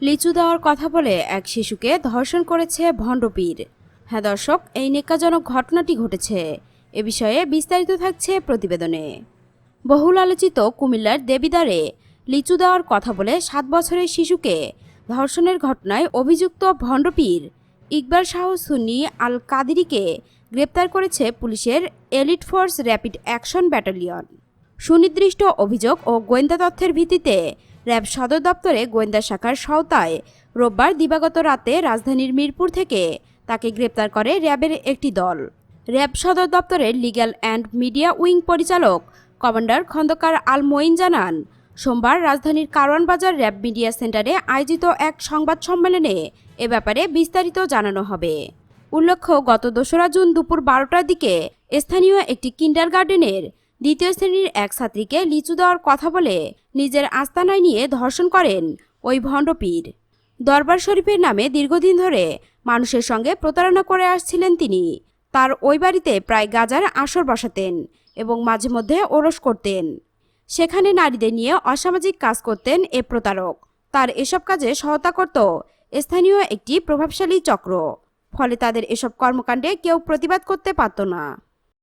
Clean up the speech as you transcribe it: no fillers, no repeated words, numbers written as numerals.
লিচু দেওয়ার কথা বলে এক শিশুকে ধর্ষণ করেছে ভণ্ডপীর। হ্যাঁ দর্শক, এই নেক্কাজনক ঘটনাটি ঘটেছে। এ বিষয়ে বিস্তারিত থাকছে প্রতিবেদনে। বহুল আলোচিত কুমিল্লার দেবিদ্বারে লিচু দেওয়ার কথা বলে 7 বছরের শিশুকে ধর্ষণের ঘটনায় অভিযুক্ত ভণ্ডপীর ইকবাল শাহ সুন্নি আল কাদিরিকে গ্রেপ্তার করেছে পুলিশের elite force rapid action battalion. সুনির্দিষ্ট অভিযোগ ও গোয়েন্দা তথ্যের ভিত্তিতে র্যাব সদর দপ্তরে গোয়েন্দা শাখার সহায়তায় রোববার দিবাগত রাতে রাজধানীর মিরপুর থেকে তাকে গ্রেপ্তার করে র্যাবের একটি দল। র্যাব সদর দপ্তরের লিগ্যাল অ্যান্ড মিডিয়া উইং পরিচালক কমান্ডার খন্দকার আল মঈন জানান, সোমবার রাজধানীর কারওয়ান বাজার র্যাব মিডিয়া সেন্টারে আয়োজিত এক সংবাদ সম্মেলনে এ ব্যাপারে বিস্তারিত জানানো হবে। উল্লেখ্য, গত 2রা জুন দুপুর 12টার দিকে স্থানীয় একটি কিন্ডারগার্টেনের 2য় শ্রেণীর এক ছাত্রীকে লিচু দেওয়ার কথা বলে নিজের আস্তানায় নিয়ে ধর্ষণ করেন ওই ভণ্ডপীর। দরবার শরীফের নামে দীর্ঘদিন ধরে মানুষের সঙ্গে প্রতারণা করে আসছিলেন তিনি। তার ওই বাড়িতে প্রায় গাঁজার আসর বসাতেন এবং মাঝে মধ্যে ওরস করতেন। সেখানে নারীদের নিয়ে অসামাজিক কাজ করতেন এ প্রতারক। তার এসব কাজে সহায়তা করত স্থানীয় একটি প্রভাবশালী চক্র। ফলে তাদের এসব কর্মকাণ্ডে কেউ প্রতিবাদ করতে পারত না।